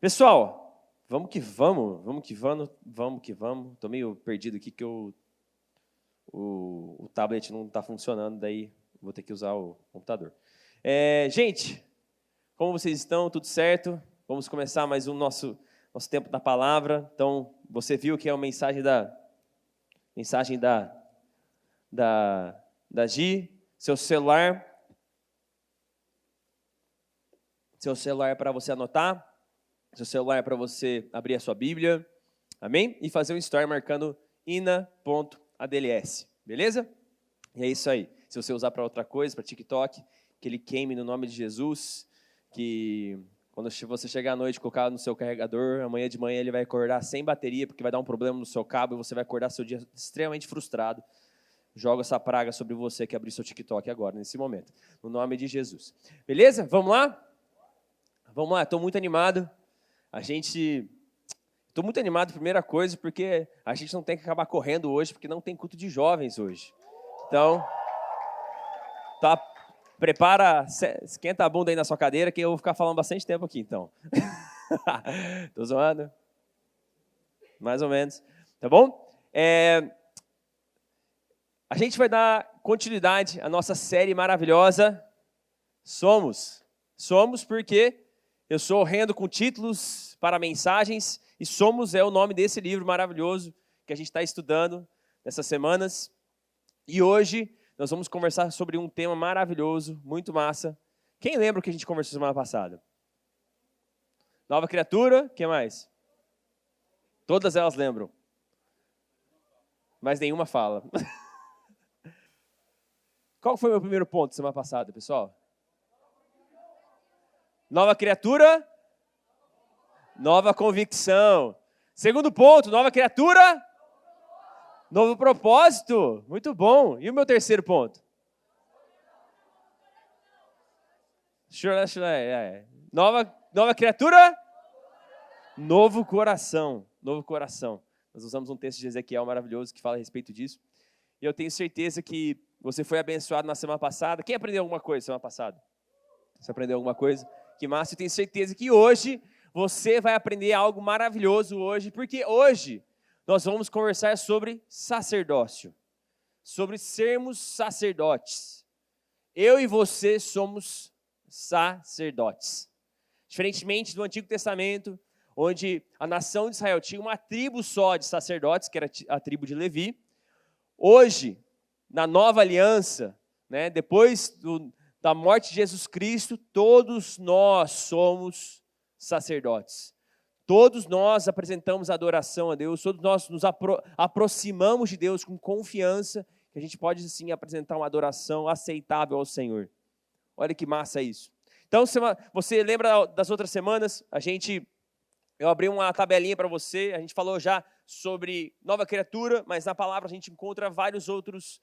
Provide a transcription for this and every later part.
Pessoal, vamos que vamos, vamos que vamos. Estou meio perdido aqui que o tablet não está funcionando, daí vou ter que usar o computador. Gente, como vocês estão? Tudo certo? Vamos começar mais um nosso tempo da palavra. Então, você viu que é uma mensagem da Gi, seu celular para você anotar, seu celular para você abrir a sua Bíblia, amém? E fazer um story marcando ina.adls, beleza? E é isso aí. Se você usar para outra coisa, para TikTok, que ele queime no nome de Jesus, que quando você chegar à noite, colocar no seu carregador, amanhã de manhã ele vai acordar sem bateria, porque vai dar um problema no seu cabo e você vai acordar seu dia extremamente frustrado. Joga essa praga sobre você que abriu seu TikTok agora, nesse momento. No nome de Jesus. Beleza? Vamos lá? Vamos lá, estou muito animado. Estou muito animado, primeira coisa, porque a gente não tem que acabar correndo hoje, porque não tem culto de jovens hoje. Então, esquenta a bunda aí na sua cadeira, que eu vou ficar falando bastante tempo aqui, então. Estou zoando? Mais ou menos. Tá bom? A gente vai dar continuidade à nossa série maravilhosa, Somos. Somos porque eu sou horrendo com títulos para mensagens, e Somos é o nome desse livro maravilhoso que a gente está estudando nessas semanas. E hoje nós vamos conversar sobre um tema maravilhoso, muito massa. Quem lembra o que a gente conversou semana passada? Nova criatura, o que mais? Todas elas lembram. Mas nenhuma fala. Qual foi o meu primeiro ponto semana passada, pessoal? Nova criatura, nova convicção. Segundo ponto, nova criatura, novo propósito. Muito bom. E o meu terceiro ponto? Nova criatura, novo coração. Novo coração. Nós usamos um texto de Ezequiel maravilhoso que fala a respeito disso. E eu tenho certeza que você foi abençoado na semana passada. Quem aprendeu alguma coisa semana passada? Você aprendeu alguma coisa? Que massa, eu tenho certeza que hoje você vai aprender algo maravilhoso hoje, porque hoje nós vamos conversar sobre sacerdócio, sobre sermos sacerdotes. Eu e você somos sacerdotes. Diferentemente do Antigo Testamento, onde a nação de Israel tinha uma tribo só de sacerdotes, que era a tribo de Levi, hoje, na nova aliança, depois da morte de Jesus Cristo, todos nós somos sacerdotes. Todos nós apresentamos adoração a Deus, todos nós nos aproximamos de Deus com confiança, que a gente pode, sim, apresentar uma adoração aceitável ao Senhor. Olha que massa isso. Então, você lembra das outras semanas? Eu abri uma tabelinha para você, a gente falou já sobre nova criatura, mas na palavra a gente encontra vários outros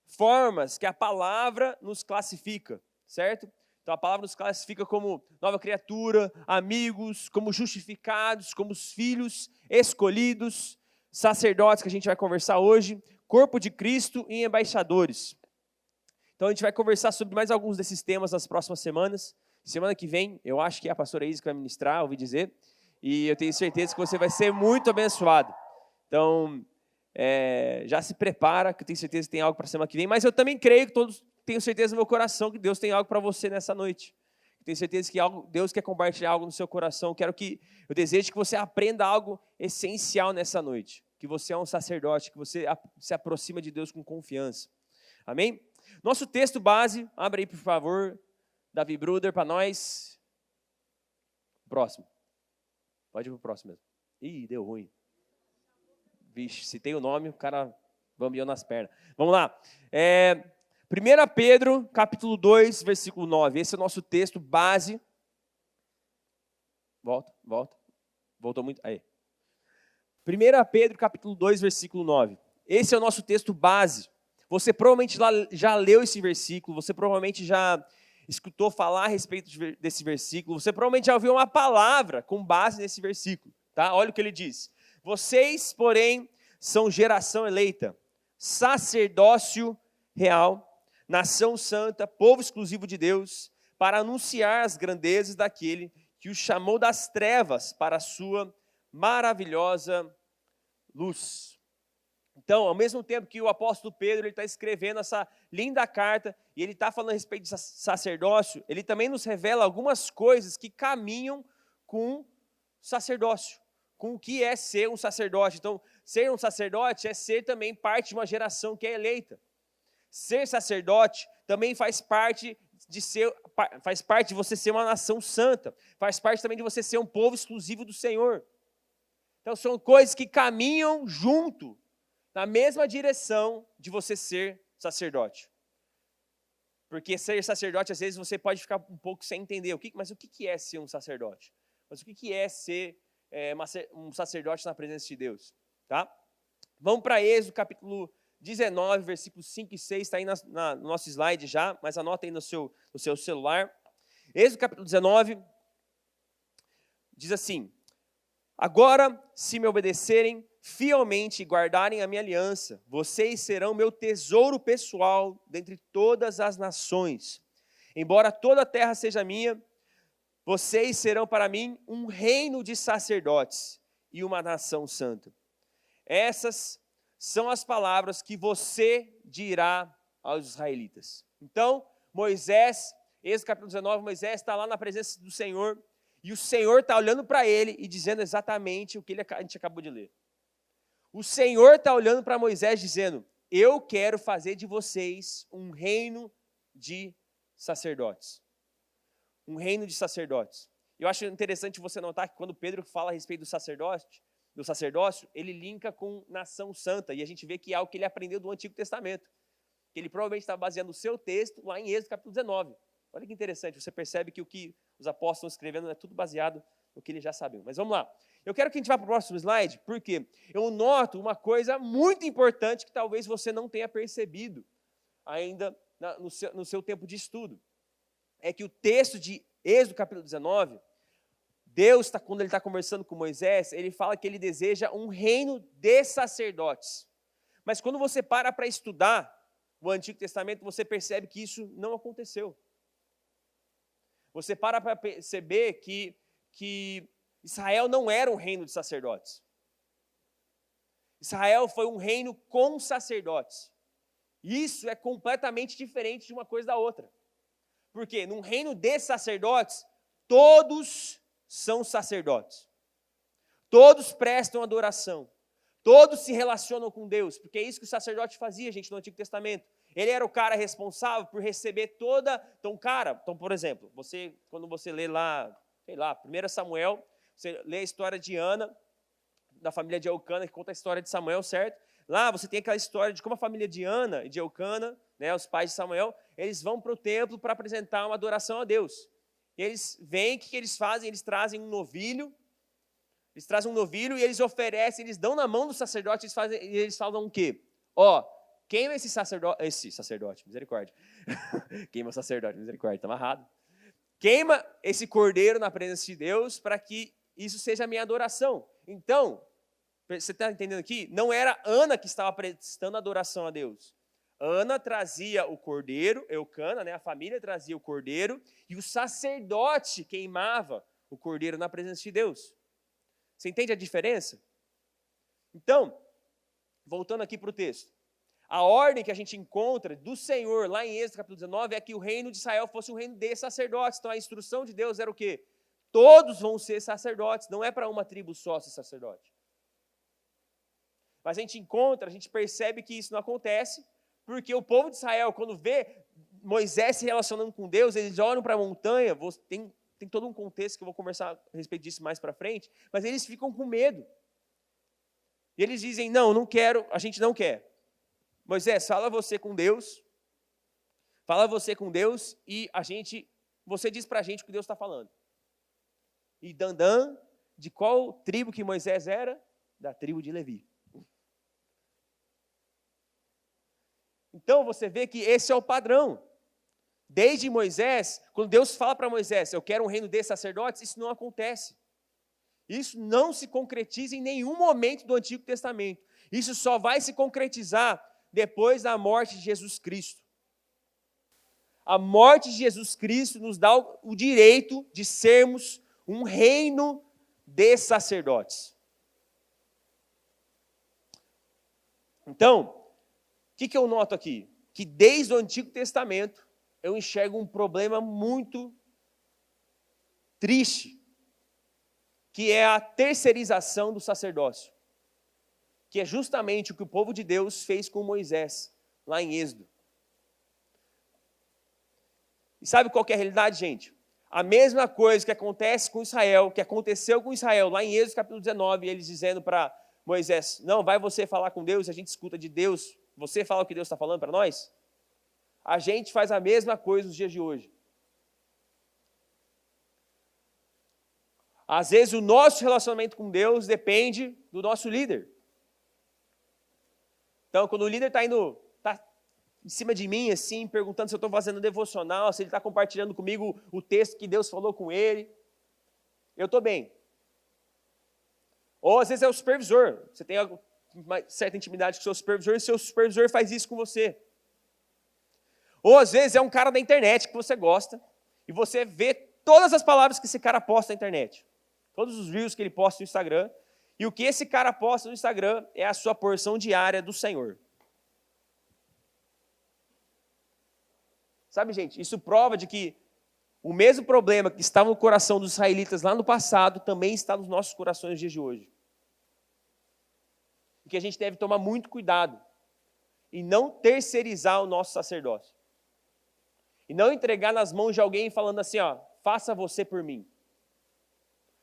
formas que a palavra nos classifica, certo? Então a palavra nos classifica como nova criatura, amigos, como justificados, como os filhos escolhidos, sacerdotes, que a gente vai conversar hoje, corpo de Cristo e embaixadores. Então a gente vai conversar sobre mais alguns desses temas nas próximas semanas. Semana que vem, eu acho que é a pastora Isa que vai ministrar, ouvi dizer, e eu tenho certeza que você vai ser muito abençoado. Então, já se prepara, que eu tenho certeza que tem algo para a semana que vem, mas eu também creio que tenho certeza no meu coração que Deus tem algo para você nessa noite. Eu tenho certeza que Deus quer compartilhar algo no seu coração. Eu desejo que você aprenda algo essencial nessa noite, que você é um sacerdote, que você se aproxima de Deus com confiança. Amém? Nosso texto base, abre aí por favor, Davi Bruder, para nós. Próximo. Pode ir para o próximo mesmo. Ih, deu ruim. Vixe, se tem o nome, o cara bambeou nas pernas. Vamos lá. 1 Pedro, capítulo 2, versículo 9. Esse é o nosso texto base. Volta. Voltou muito. Aí. 1 Pedro, capítulo 2, versículo 9. Esse é o nosso texto base. Você provavelmente já leu esse versículo, você provavelmente já escutou falar a respeito desse versículo, você provavelmente já ouviu uma palavra com base nesse versículo. Tá? Olha o que ele diz. Vocês, porém, são geração eleita, sacerdócio real, nação santa, povo exclusivo de Deus, para anunciar as grandezas daquele que o chamou das trevas para a sua maravilhosa luz. Então, ao mesmo tempo que o apóstolo Pedro está escrevendo essa linda carta, e ele está falando a respeito de sacerdócio, ele também nos revela algumas coisas que caminham com sacerdócio, com o que é ser um sacerdote. Então, ser um sacerdote é ser também parte de uma geração que é eleita. Ser sacerdote também faz parte de você ser uma nação santa, faz parte também de você ser um povo exclusivo do Senhor. Então, são coisas que caminham junto, na mesma direção de você ser sacerdote. Porque ser sacerdote, às vezes, você pode ficar um pouco sem entender. Mas o que é ser um sacerdote? Mas o que é ser um sacerdote na presença de Deus? Tá? Vamos para Êxodo, capítulo 19, versículos 5 e 6. Está aí no nosso slide já, mas anota aí no seu celular. Êxodo, capítulo 19, diz assim: agora, se me obedecerem fielmente e guardarem a minha aliança, vocês serão meu tesouro pessoal dentre todas as nações. Embora toda a terra seja minha, vocês serão para mim um reino de sacerdotes e uma nação santa. Essas são as palavras que você dirá aos israelitas. Então, Moisés, Êxodo capítulo 19, Moisés está lá na presença do Senhor, e o Senhor está olhando para ele e dizendo exatamente o que a gente acabou de ler. O Senhor está olhando para Moisés dizendo: eu quero fazer de vocês um reino de sacerdotes. Um reino de sacerdotes. Eu acho interessante você notar que quando Pedro fala a respeito do sacerdócio, ele linka com nação santa, e a gente vê que é algo que ele aprendeu do Antigo Testamento, que ele provavelmente está baseando o seu texto lá em Êxodo capítulo 19. Olha que interessante, você percebe que o que os apóstolos estão escrevendo é tudo baseado no que eles já sabiam. Mas vamos lá. Eu quero que a gente vá para o próximo slide, porque eu noto uma coisa muito importante que talvez você não tenha percebido ainda no seu tempo de estudo. É que o texto de Êxodo capítulo 19, Deus, quando ele está conversando com Moisés, ele fala que ele deseja um reino de sacerdotes. Mas quando você para estudar o Antigo Testamento, você percebe que isso não aconteceu. Você para perceber que Israel não era um reino de sacerdotes. Israel foi um reino com sacerdotes. Isso é completamente diferente de uma coisa da outra. Porque num reino de sacerdotes, todos são sacerdotes. Todos prestam adoração. Todos se relacionam com Deus. Porque é isso que o sacerdote fazia, gente, no Antigo Testamento. Ele era o cara responsável por receber toda... Então, por exemplo, quando você lê lá, 1 Samuel, você lê a história de Ana, da família de Eucana, que conta a história de Samuel, certo? Lá você tem aquela história de como a família de Ana e de Eucana, né, os pais de Samuel, eles vão para o templo para apresentar uma adoração a Deus. E eles vêm, o que eles fazem? Eles trazem um novilho, e eles oferecem, eles dão na mão do sacerdote, eles falam o quê? Queima esse sacerdote, misericórdia. Queima o sacerdote, misericórdia, está amarrado. Queima esse cordeiro na presença de Deus para que isso seja a minha adoração. Então, você está entendendo aqui? Não era Ana que estava prestando adoração a Deus. Ana trazia o cordeiro, Eucana, né, a família trazia o cordeiro, e o sacerdote queimava o cordeiro na presença de Deus. Você entende a diferença? Então, voltando aqui para o texto. A ordem que a gente encontra do Senhor lá em Êxodo capítulo 19 é que o reino de Israel fosse um reino de sacerdotes. Então a instrução de Deus era o quê? Todos vão ser sacerdotes, não é para uma tribo só ser sacerdote. Mas a gente percebe que isso não acontece, porque o povo de Israel, quando vê Moisés se relacionando com Deus, eles olham para a montanha, tem todo um contexto que eu vou conversar a respeito disso mais para frente, mas eles ficam com medo. E eles dizem, não quero, a gente não quer. Moisés, fala você com Deus e você diz para a gente o que Deus está falando. E Dandã, de qual tribo que Moisés era? Da tribo de Levi. Então você vê que esse é o padrão. Desde Moisés, quando Deus fala para Moisés, eu quero um reino de sacerdotes, isso não acontece. Isso não se concretiza em nenhum momento do Antigo Testamento. Isso só vai se concretizar depois da morte de Jesus Cristo. A morte de Jesus Cristo nos dá o direito de sermos um reino de sacerdotes. Então, o que eu noto aqui? Que desde o Antigo Testamento eu enxergo um problema muito triste, que é a terceirização do sacerdócio, que é justamente o que o povo de Deus fez com Moisés, lá em Êxodo. E sabe qual que é a realidade, gente? A mesma coisa que acontece com Israel, que aconteceu com Israel, lá em Êxodo capítulo 19, eles dizendo para Moisés, não, vai você falar com Deus, a gente escuta de Deus, você fala o que Deus está falando para nós? A gente faz a mesma coisa nos dias de hoje. Às vezes o nosso relacionamento com Deus depende do nosso líder. Então, quando o líder está em cima de mim, assim, perguntando se eu estou fazendo devocional, se ele está compartilhando comigo o texto que Deus falou com ele, eu estou bem. Ou às vezes é o supervisor, você tem uma certa intimidade com o seu supervisor e o seu supervisor faz isso com você. Ou às vezes é um cara da internet que você gosta e você vê todas as palavras que esse cara posta na internet. Todos os reels que ele posta no Instagram. E o que esse cara posta no Instagram é a sua porção diária do Senhor. Sabe, gente, isso prova de que o mesmo problema que estava no coração dos israelitas lá no passado também está nos nossos corações nos dias de hoje. E que a gente deve tomar muito cuidado e não terceirizar o nosso sacerdócio. E não entregar nas mãos de alguém falando assim, ó, faça você por mim.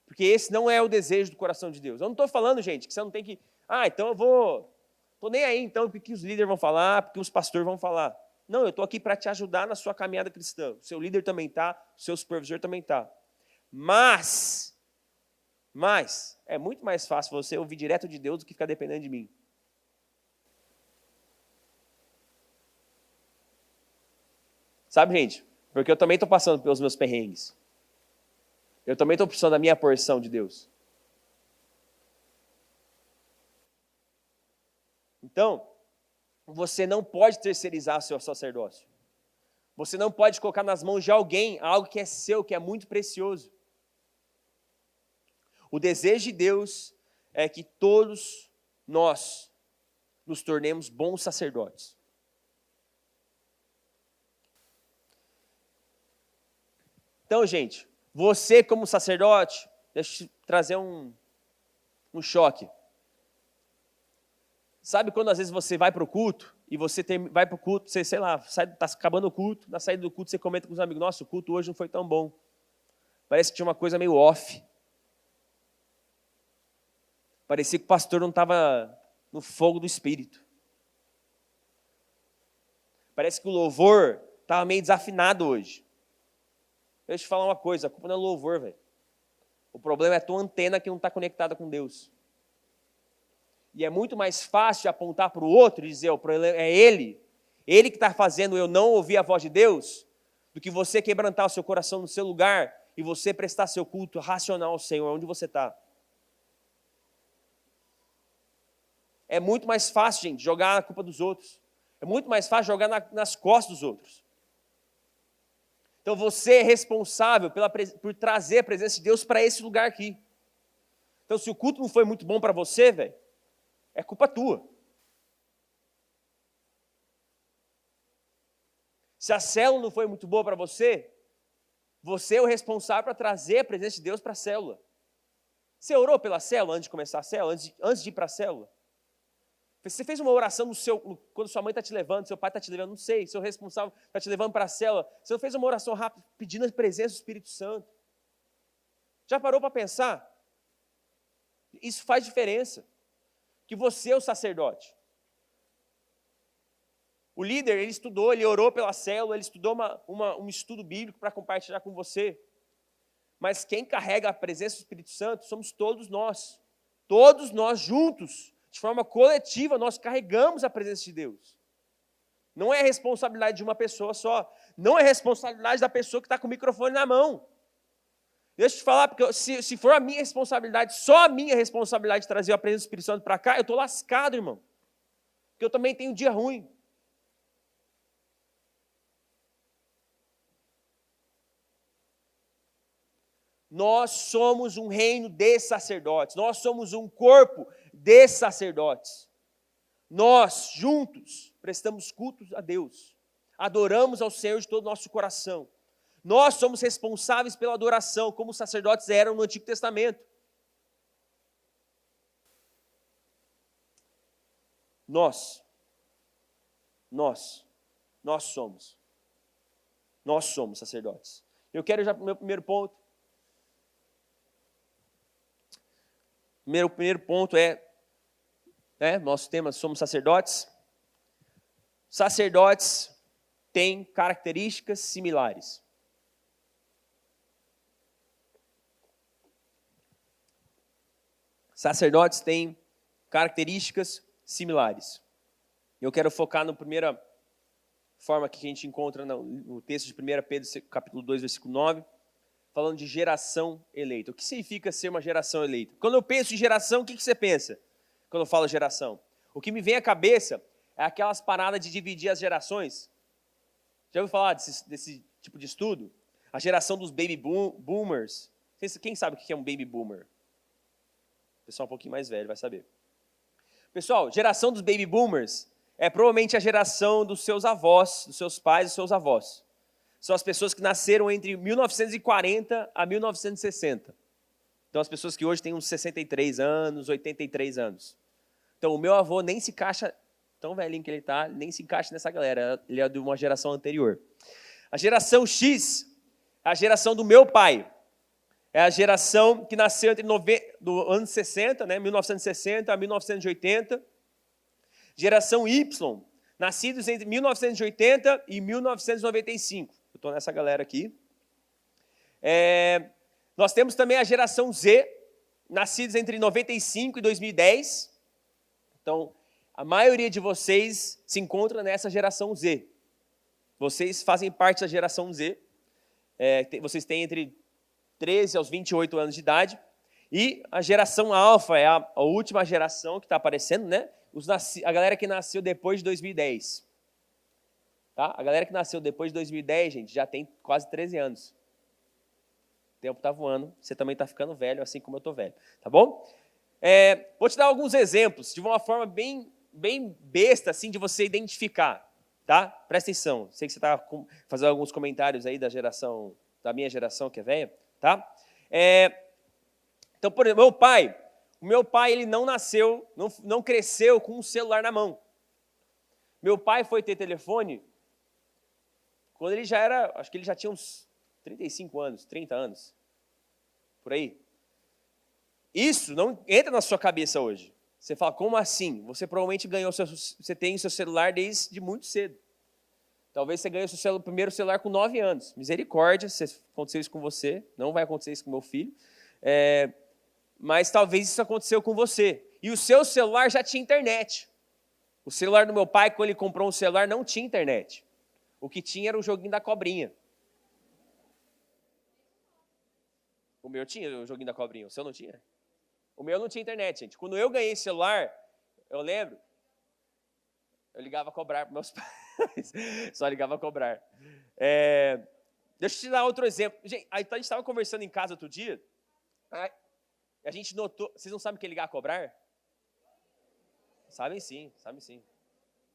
Porque esse não é o desejo do coração de Deus. Eu não estou falando, gente, que você não tem que... então eu vou... Estou nem aí, então, porque os líderes vão falar, porque os pastores vão falar. Não, eu estou aqui para te ajudar na sua caminhada cristã. O seu líder também está, o seu supervisor também está. Mas, é muito mais fácil você ouvir direto de Deus do que ficar dependendo de mim. Sabe, gente? Porque eu também estou passando pelos meus perrengues. Eu também estou precisando da minha porção de Deus. Então, você não pode terceirizar o seu sacerdócio. Você não pode colocar nas mãos de alguém algo que é seu, que é muito precioso. O desejo de Deus é que todos nós nos tornemos bons sacerdotes. Então, gente, você como sacerdote, deixa eu te trazer um choque. Sabe quando às vezes você vai para o culto, e você vai para o culto, você, sei lá, está acabando o culto, na saída do culto você comenta com os amigos, nossa, o culto hoje não foi tão bom. Parece que tinha uma coisa meio off. Parecia que o pastor não estava no fogo do Espírito. Parece que o louvor estava meio desafinado hoje. Deixa eu te falar uma coisa, a culpa não é louvor, velho. O problema é a tua antena que não está conectada com Deus. E é muito mais fácil apontar para o outro e dizer, o problema é ele que está fazendo eu não ouvir a voz de Deus, do que você quebrantar o seu coração no seu lugar e você prestar seu culto racional ao Senhor, onde você está. É muito mais fácil, gente, jogar a culpa dos outros. É muito mais fácil jogar nas costas dos outros. Então você é responsável por trazer a presença de Deus para esse lugar aqui. Então se o culto não foi muito bom para você, velho, é culpa tua. Se a célula não foi muito boa para você, você é o responsável para trazer a presença de Deus para a célula. Você orou pela célula antes de começar a célula, antes de ir para a célula? Você fez uma oração quando sua mãe está te levando, seu pai está te levando, não sei, seu responsável está te levando para a célula. Você não fez uma oração rápida pedindo a presença do Espírito Santo? Já parou para pensar? Isso faz diferença. Que você é o sacerdote. O líder, ele estudou, ele orou pela célula, ele estudou um estudo bíblico para compartilhar com você. Mas quem carrega a presença do Espírito Santo somos todos nós. Todos nós juntos. De forma coletiva, nós carregamos a presença de Deus. Não é responsabilidade de uma pessoa só. Não é responsabilidade da pessoa que está com o microfone na mão. Deixa eu te falar, porque se for a minha responsabilidade, só a minha responsabilidade de trazer a presença do Espírito Santo para cá, eu estou lascado, irmão. Porque eu também tenho um dia ruim. Nós somos um reino de sacerdotes. Nós somos um corpo de sacerdotes. Nós, juntos, prestamos cultos a Deus. Adoramos ao Senhor de todo o nosso coração. Nós somos responsáveis pela adoração, como os sacerdotes eram no Antigo Testamento. Nós somos sacerdotes. Eu quero já para o meu primeiro ponto. O primeiro ponto nosso tema, somos sacerdotes. Sacerdotes têm características similares. Sacerdotes têm características similares. Eu quero focar na primeira forma que a gente encontra no texto de 1 Pedro, capítulo 2, versículo 9, falando de geração eleita. O que significa ser uma geração eleita? Quando eu penso em geração, o que você pensa quando eu falo geração? O que me vem à cabeça é aquelas paradas de dividir as gerações. Já ouviu falar desse tipo de estudo? A geração dos baby boomers. Quem sabe o que é um baby boomer? O pessoal um pouquinho mais velho vai saber. Pessoal, geração dos baby boomers é provavelmente a geração dos seus avós, dos seus pais e dos seus avós. São as pessoas que nasceram entre 1940 a 1960. Então, as pessoas que hoje têm uns 63 anos, 83 anos. Então, o meu avô nem se encaixa, tão velhinho que ele está, nem se encaixa nessa galera. Ele é de uma geração anterior. A geração X é a geração do meu pai. É a geração que nasceu entre do anos 60, 1960 a 1980. Geração Y, nascidos entre 1980 e 1995. Eu estou nessa galera aqui. Nós temos também a geração Z, nascidos entre 95 e 2010. Então, a maioria de vocês se encontra nessa geração Z. Vocês fazem parte da geração Z. Vocês têm entre 13 aos 28 anos de idade. E a geração Alfa é a última geração que está aparecendo, né? A galera que nasceu depois de 2010. Tá? A galera que nasceu depois de 2010, gente, já tem quase 13 anos. O tempo está voando, você também está ficando velho, assim como eu estou velho. Tá bom? Vou te dar alguns exemplos, de uma forma bem besta, assim, de você identificar. Tá? Presta atenção. Sei que você está fazendo alguns comentários aí da minha geração, que é velha. Tá? Então, por exemplo, o meu pai ele não nasceu, não cresceu com um celular na mão. Meu pai foi ter telefone quando ele já era, acho que ele já tinha uns 35 anos, 30 anos, por aí. Isso não entra na sua cabeça hoje. Você fala, como assim? Você provavelmente você tem o seu celular desde muito cedo. Talvez você ganhe o seu primeiro celular com 9 anos. Misericórdia, se aconteceu isso com você, não vai acontecer isso com meu filho. Mas talvez isso aconteceu com você. E o seu celular já tinha internet. O celular do meu pai, quando ele comprou um celular, não tinha internet. O que tinha era o joguinho da cobrinha. O meu tinha o joguinho da cobrinha, o seu não tinha? O meu não tinha internet, gente. Quando eu ganhei celular, eu lembro, eu ligava a cobrar para meus pais. Só ligava a cobrar. Deixa eu te dar outro exemplo. Gente, a gente estava conversando em casa outro dia. A gente notou... Vocês não sabem o que é ligar a cobrar? Sabem sim, sabem sim.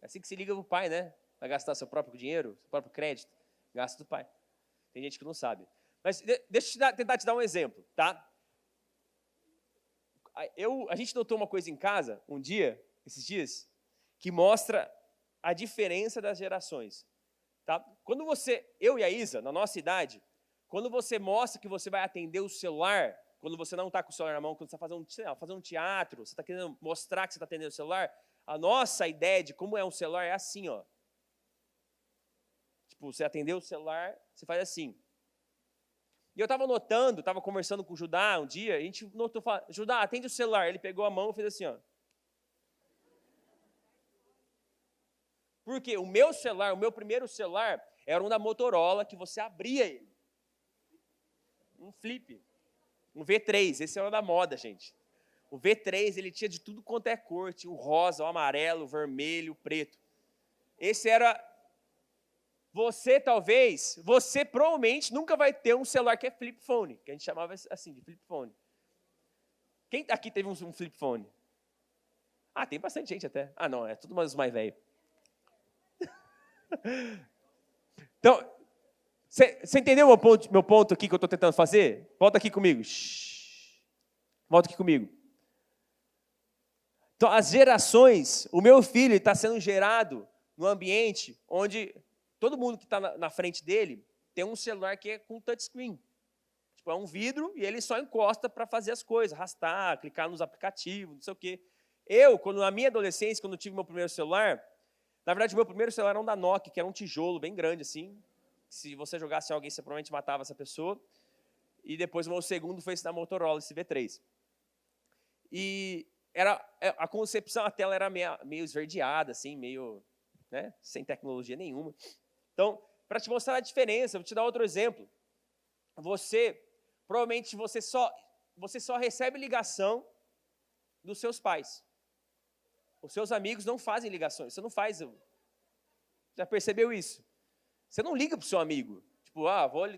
É assim que se liga pro pai, né? Vai gastar seu próprio dinheiro, seu próprio crédito. Gasta do pai. Tem gente que não sabe. Mas deixa eu tentar te dar um exemplo, tá? A gente notou uma coisa em casa, esses dias, que mostra a diferença das gerações. Tá? Quando eu e a Isa, na nossa idade, quando você mostra que você vai atender o celular, quando você não está com o celular na mão, quando você está fazendo um teatro, você está querendo mostrar que você está atendendo o celular, a nossa ideia de como é um celular é assim, ó. Tipo, você atendeu o celular, você faz assim. E eu estava conversando com o Judá um dia, a gente notou, Judá, atende o celular. Ele pegou a mão e fez assim, ó. Porque o meu primeiro celular, era um da Motorola, que você abria ele. Um flip. Um V3, esse era da moda, gente. O V3, ele tinha de tudo quanto é cor. Tinha o rosa, o amarelo, o vermelho, o preto. Esse era... você provavelmente nunca vai ter um celular que é flip phone, que a gente chamava assim, de flip phone. Quem aqui teve um flip phone? Ah, tem bastante gente até. Ah, não, é tudo mais velho. Então, você entendeu meu ponto aqui que eu estou tentando fazer? Volta aqui comigo. Volta aqui comigo. Então, as gerações, o meu filho está sendo gerado no ambiente onde todo mundo que está na frente dele tem um celular que é com touchscreen. Tipo, é um vidro e ele só encosta para fazer as coisas, arrastar, clicar nos aplicativos, não sei o quê. Na minha adolescência, quando eu tive meu primeiro celular, na verdade, o meu primeiro celular era um da Nokia, que era um tijolo bem grande, assim. Se você jogasse em alguém, você provavelmente matava essa pessoa. E depois o meu segundo foi esse da Motorola, esse V3. E a concepção, a tela era meio esverdeada, assim, meio, né, sem tecnologia nenhuma. Então, para te mostrar a diferença, eu vou te dar outro exemplo. Provavelmente você só recebe ligação dos seus pais. Os seus amigos não fazem ligações. Você não faz. Já percebeu isso? Você não liga para o seu amigo. Tipo,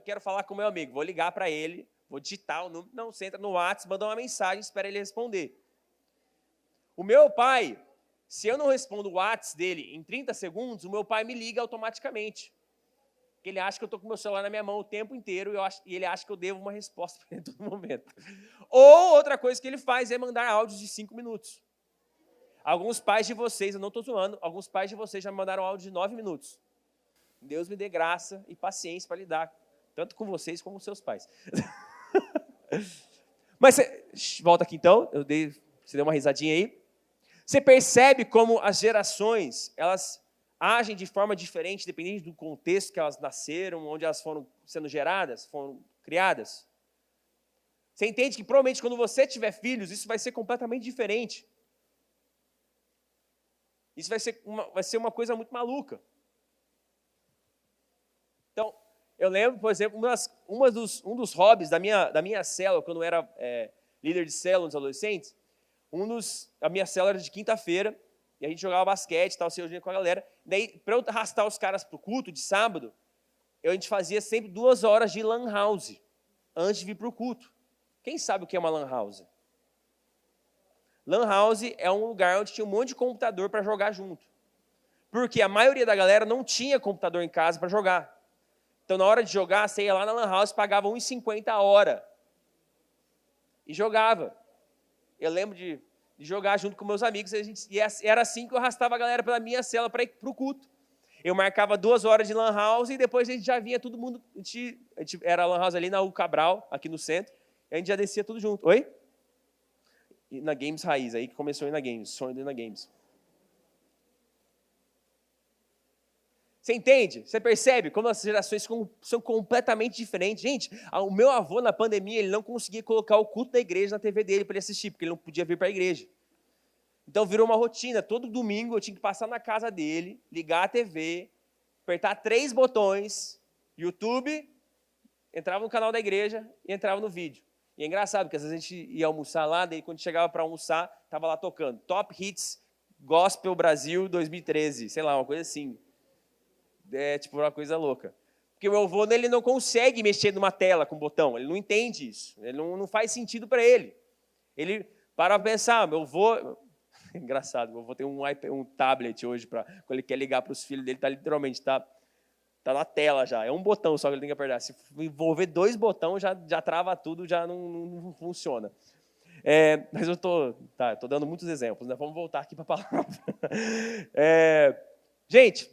quero falar com o meu amigo. Vou ligar para ele, vou digitar o número. Não, você entra no WhatsApp, manda uma mensagem, espera ele responder. O meu pai, se eu não respondo o WhatsApp dele em 30 segundos, o meu pai me liga automaticamente. Porque ele acha que eu estou com o meu celular na minha mão o tempo inteiro e ele acha que eu devo uma resposta para ele em todo momento. Ou outra coisa que ele faz é mandar áudios de 5 minutos. Alguns pais de vocês, eu não estou zoando, alguns pais de vocês já me mandaram áudio de 9 minutos. Deus me dê graça e paciência para lidar, tanto com vocês como com seus pais. Mas, volta aqui então, você deu uma risadinha aí. Você percebe como as gerações, elas agem de forma diferente, dependendo do contexto que elas nasceram, onde elas foram sendo geradas, foram criadas? Você entende que provavelmente quando você tiver filhos, isso vai ser completamente diferente. Isso vai ser uma coisa muito maluca. Então, eu lembro, por exemplo, um dos hobbies da minha célula, quando eu era líder de célula nos adolescentes, a minha célula era de quinta-feira, e a gente jogava basquete, se reunia com a galera. Daí, para eu arrastar os caras para o culto de sábado, a gente fazia sempre 2 horas de lan house, antes de vir para o culto. Quem sabe o que é uma lan house? Lan house é um lugar onde tinha um monte de computador para jogar junto. Porque a maioria da galera não tinha computador em casa para jogar. Então, na hora de jogar, você ia lá na lan house, pagava R$1,50 a hora. E jogava. Eu lembro de jogar junto com meus amigos, e era assim que eu arrastava a galera pela minha cela para ir para o culto. Eu marcava 2 horas de lan house e depois a gente já vinha todo mundo. Era a lan house ali na U Cabral, aqui no centro, e a gente já descia tudo junto. Oi? E na Games Raiz, aí que começou a ir na Games, sonho de ir na Games. Você entende? Você percebe como as gerações são completamente diferentes? Gente, o meu avô na pandemia, ele não conseguia colocar o culto da igreja na TV dele para ele assistir, porque ele não podia vir para a igreja. Então virou uma rotina, todo domingo eu tinha que passar na casa dele, ligar a TV, apertar 3 botões, YouTube, entrava no canal da igreja e entrava no vídeo. E é engraçado, porque às vezes a gente ia almoçar lá, daí quando chegava para almoçar, estava lá tocando Top Hits Gospel Brasil 2013, sei lá, uma coisa assim. É tipo uma coisa louca. Porque o meu avô, ele não consegue mexer numa tela com botão, ele não entende isso, ele não faz sentido para ele. Ele para pensar, meu avô... Engraçado, meu avô tem um tablet hoje, quando ele quer ligar para os filhos dele, literalmente, tá na tela já, é um botão só que ele tem que apertar. Se envolver 2 botões, já trava tudo, já não funciona. Mas eu tô dando muitos exemplos, né? Vamos voltar aqui para a palavra. Gente,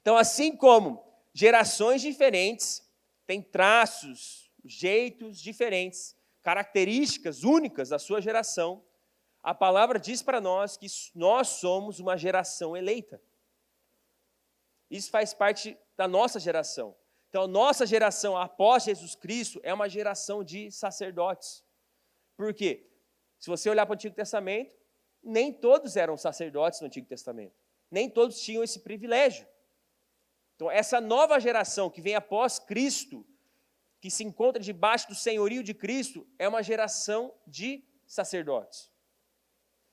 então assim como gerações diferentes têm traços, jeitos diferentes, características únicas da sua geração, a palavra diz para nós que nós somos uma geração eleita. Isso faz parte da nossa geração. Então, a nossa geração após Jesus Cristo é uma geração de sacerdotes. Por quê? Se você olhar para o Antigo Testamento, nem todos eram sacerdotes no Antigo Testamento. Nem todos tinham esse privilégio. Então, essa nova geração que vem após Cristo, que se encontra debaixo do senhorio de Cristo, é uma geração de sacerdotes.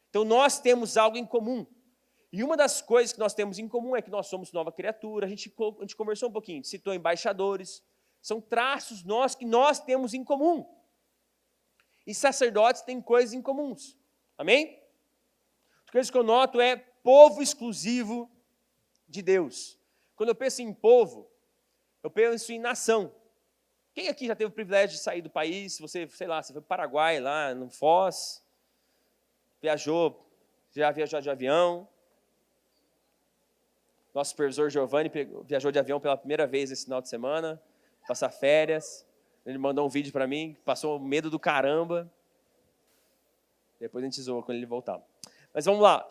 Então, nós temos algo em comum. E uma das coisas que nós temos em comum é que nós somos nova criatura. A gente conversou um pouquinho, citou embaixadores. São traços que nós temos em comum. E sacerdotes têm coisas em comuns. Amém? As coisas que eu noto é povo exclusivo de Deus. Quando eu penso em povo, eu penso em nação. Quem aqui já teve o privilégio de sair do país? Você, sei lá, você foi para o Paraguai, lá no Foz, já viajou de avião. Nosso supervisor Giovanni viajou de avião pela primeira vez esse final de semana, passar férias. Ele mandou um vídeo para mim, passou medo do caramba. Depois a gente zoa quando ele voltar. Mas vamos lá.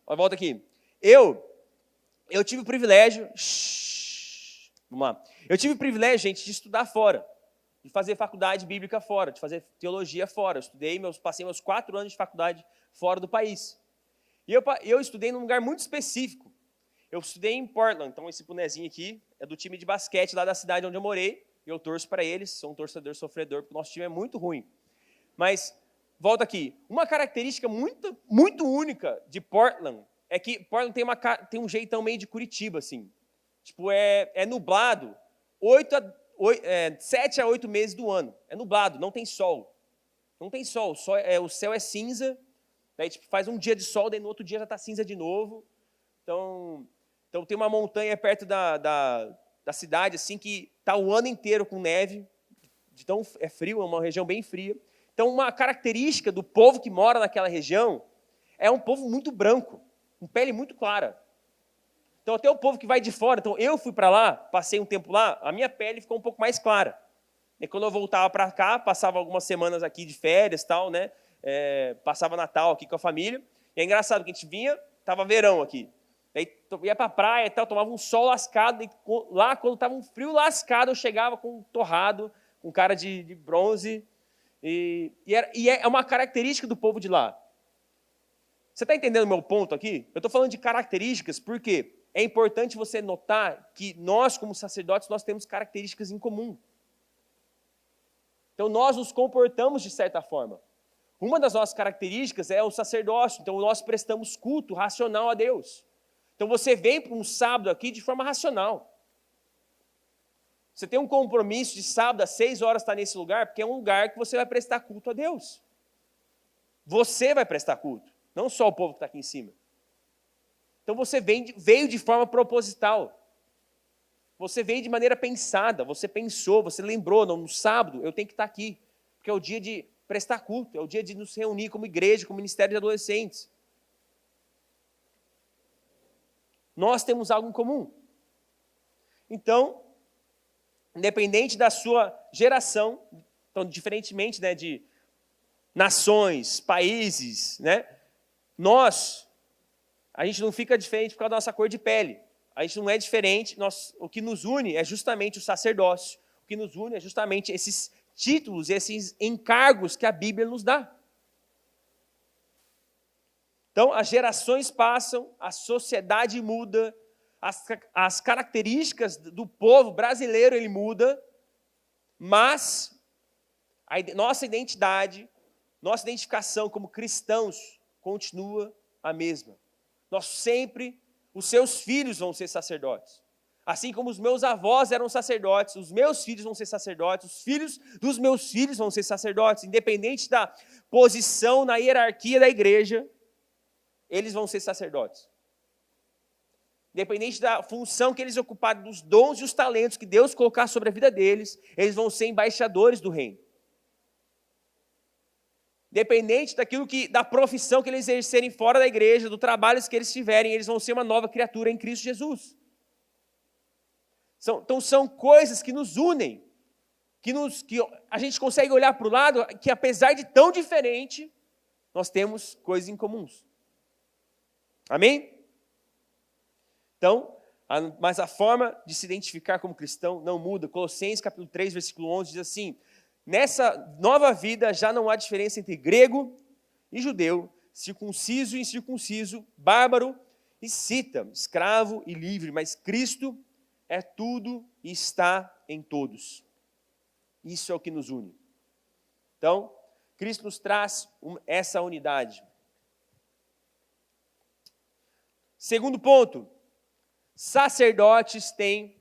Volta aqui. Eu tive o privilégio... Vamos lá. Eu tive o privilégio, gente, de estudar fora. De fazer faculdade bíblica fora, de fazer teologia fora. Eu passei meus 4 anos de faculdade fora do país. E eu estudei num lugar muito específico. Eu estudei em Portland, então esse bonezinho aqui é do time de basquete lá da cidade onde eu morei. Eu torço para eles, sou um torcedor sofredor, porque o nosso time é muito ruim. Mas, volta aqui, uma característica muito, muito única de Portland é que Portland tem um jeitão meio de Curitiba, assim. Tipo, é nublado 7 a 8 meses do ano. É nublado, não tem sol. Não tem sol, o céu é cinza, daí tipo, faz um dia de sol, daí no outro dia já está cinza de novo. Então tem uma montanha perto da cidade, assim, que está o ano inteiro com neve. Então é frio, é uma região bem fria. Então uma característica do povo que mora naquela região é um povo muito branco, com pele muito clara. Então até o povo que vai de fora, então eu fui para lá, passei um tempo lá, a minha pele ficou um pouco mais clara. E quando eu voltava para cá, passava algumas semanas aqui de férias, tal, né? Passava Natal aqui com a família. E é engraçado que a gente vinha, estava verão aqui. Daí ia para a praia e tal, tomava um sol lascado. E lá, quando estava um frio lascado, eu chegava com um torrado, com cara de bronze. E é uma característica do povo de lá. Você está entendendo o meu ponto aqui? Eu estou falando de características porque é importante você notar que nós, como sacerdotes, nós temos características em comum. Então, nós nos comportamos de certa forma. Uma das nossas características é o sacerdócio. Então, nós prestamos culto racional a Deus. Então, você vem para um sábado aqui de forma racional. Você tem um compromisso de sábado às 6 horas estar nesse lugar, porque é um lugar que você vai prestar culto a Deus. Você vai prestar culto, não só o povo que está aqui em cima. Então, você veio de forma proposital. Você veio de maneira pensada, você pensou, você lembrou, no sábado eu tenho que estar aqui, porque é o dia de prestar culto, é o dia de nos reunir como igreja, como ministério de adolescentes. Nós temos algo em comum. Então, independente da sua geração, então, diferentemente, né, de nações, países, né, a gente não fica diferente por causa da nossa cor de pele. A gente não é diferente, o que nos une é justamente o sacerdócio. O que nos une é justamente esses títulos, esses encargos que a Bíblia nos dá. Então, as gerações passam, a sociedade muda, as características do povo brasileiro ele muda, mas nossa identidade, nossa identificação como cristãos continua a mesma. Os seus filhos vão ser sacerdotes. Assim como os meus avós eram sacerdotes, os meus filhos vão ser sacerdotes, os filhos dos meus filhos vão ser sacerdotes, independente da posição na hierarquia da igreja, eles vão ser sacerdotes. Independente da função que eles ocuparem, dos dons e os talentos que Deus colocar sobre a vida deles, eles vão ser embaixadores do reino. Independente da profissão que eles exercerem fora da igreja, do trabalho que eles tiverem, eles vão ser uma nova criatura em Cristo Jesus. Então são coisas que nos unem, que a gente consegue olhar para o lado, que apesar de tão diferente, nós temos coisas em comuns. Amém? Então, mas a forma de se identificar como cristão não muda. Colossenses capítulo 3, versículo 11 diz assim: nessa nova vida já não há diferença entre grego e judeu, circunciso e incircunciso, bárbaro e cita, escravo e livre, mas Cristo é tudo e está em todos. Isso é o que nos une. Então, Cristo nos traz essa unidade. Segundo ponto, sacerdotes têm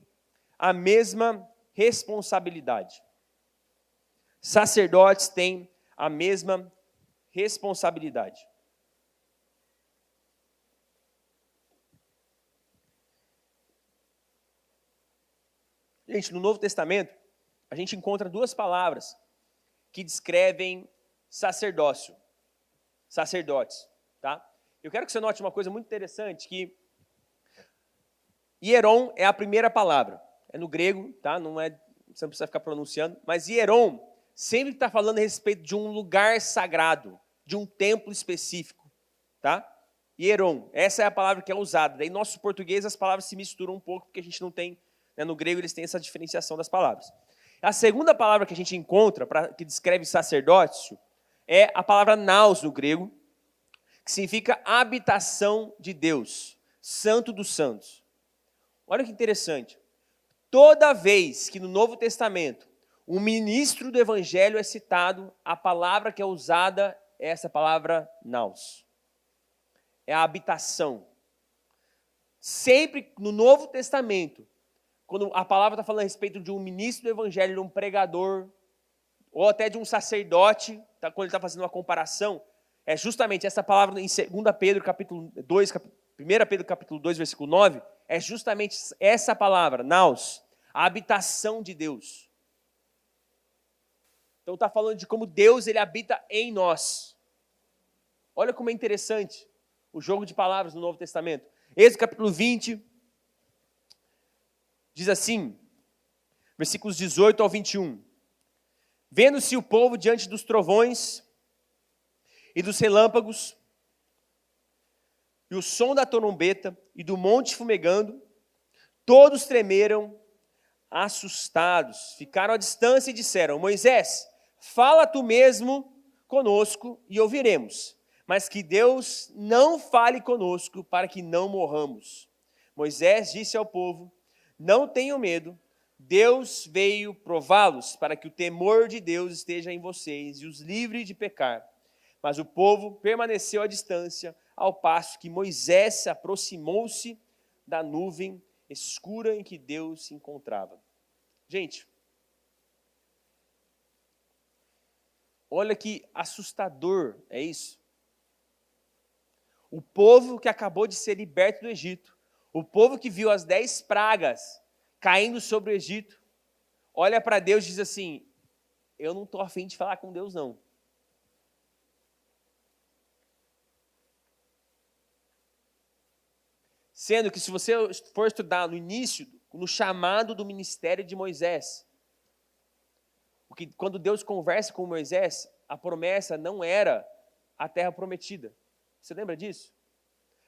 a mesma responsabilidade. Sacerdotes têm a mesma responsabilidade. Gente, no Novo Testamento, a gente encontra duas palavras que descrevem sacerdócio. Sacerdotes, tá? Eu quero que você note uma coisa muito interessante, que hieron é a primeira palavra. É no grego, tá? Você não precisa ficar pronunciando. Mas hieron sempre está falando a respeito de um lugar sagrado, de um templo específico, tá? Hieron, essa é a palavra que é usada. Daí, em nosso português, as palavras se misturam um pouco, porque a gente não tem, né, no grego eles têm essa diferenciação das palavras. A segunda palavra que a gente encontra, que descreve sacerdócio, é a palavra naos no grego, que significa habitação de Deus, santo dos santos. Olha que interessante. Toda vez que no Novo Testamento um ministro do Evangelho é citado, a palavra que é usada é essa palavra naos. É a habitação. Sempre no Novo Testamento, quando a palavra está falando a respeito de um ministro do Evangelho, de um pregador, ou até de um sacerdote, tá, quando ele está fazendo uma comparação, é justamente essa palavra em 2 Pedro, capítulo 2, 1 Pedro, capítulo 2, versículo 9, é justamente essa palavra, naos, a habitação de Deus. Então está falando de como Deus ele habita em nós. Olha como é interessante o jogo de palavras no Novo Testamento. Êxodo capítulo 20, diz assim, versículos 18 ao 21. Vendo-se o povo diante dos trovões e dos relâmpagos, e o som da trombeta e do monte fumegando, todos tremeram, assustados, ficaram à distância e disseram: Moisés, fala tu mesmo conosco e ouviremos, mas que Deus não fale conosco para que não morramos. Moisés disse ao povo: não tenham medo, Deus veio prová-los para que o temor de Deus esteja em vocês e os livre de pecar. Mas o povo permaneceu à distância, ao passo que Moisés aproximou-se da nuvem escura em que Deus se encontrava. Gente, olha que assustador é isso. O povo que acabou de ser liberto do Egito, o povo que viu as 10 pragas caindo sobre o Egito, olha para Deus e diz assim: eu não estou afim de falar com Deus não. Sendo que se você for estudar no início, no chamado do ministério de Moisés, porque quando Deus conversa com Moisés, a promessa não era a terra prometida. Você lembra disso?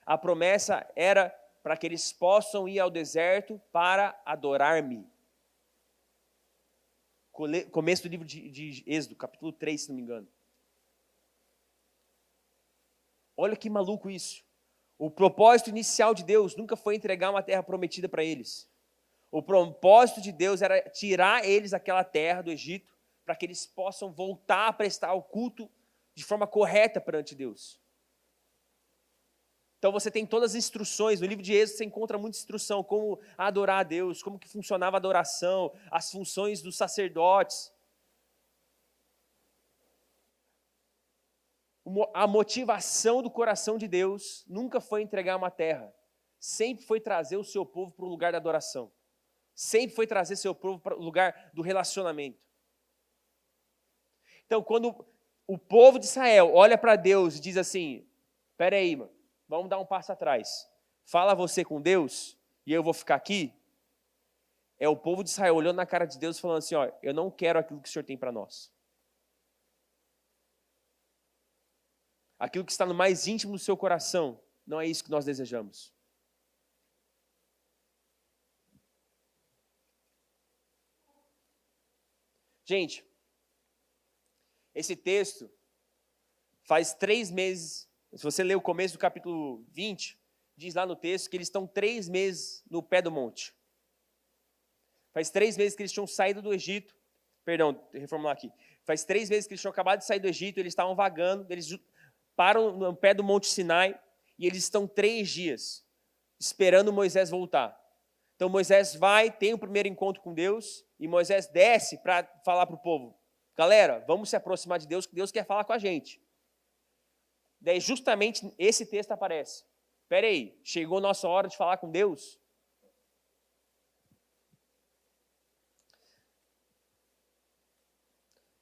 A promessa era para que eles possam ir ao deserto para adorar-me. Começo do livro de Êxodo, capítulo 3, se não me engano. Olha que maluco isso. O propósito inicial de Deus nunca foi entregar uma terra prometida para eles. O propósito de Deus era tirar eles daquela terra do Egito para que eles possam voltar a prestar o culto de forma correta perante Deus. Então você tem todas as instruções, no livro de Êxodo você encontra muita instrução, como adorar a Deus, como que funcionava a adoração, as funções dos sacerdotes. A motivação do coração de Deus nunca foi entregar uma terra, sempre foi trazer o seu povo para o lugar da adoração, sempre foi trazer seu povo para o lugar do relacionamento. Então, quando o povo de Israel olha para Deus e diz assim: espera aí, mano, vamos dar um passo atrás, fala você com Deus e eu vou ficar aqui, é o povo de Israel olhando na cara de Deus falando assim: ó, eu não quero aquilo que o Senhor tem para nós. Aquilo que está no mais íntimo do seu coração, não é isso que nós desejamos. Gente, esse texto faz 3 meses, se você ler o começo do capítulo 20, diz lá no texto que eles estão 3 meses no pé do monte. Faz 3 meses que eles tinham saído do Egito, perdão, reformular aqui. Faz 3 meses que eles tinham acabado de sair do Egito, eles estavam vagando, eles param no pé do Monte Sinai e eles estão 3 dias esperando Moisés voltar. Então Moisés vai, tem o primeiro encontro com Deus, e Moisés desce para falar para o povo, galera, vamos se aproximar de Deus, que Deus quer falar com a gente. Daí justamente esse texto aparece. Espera aí, chegou a nossa hora de falar com Deus?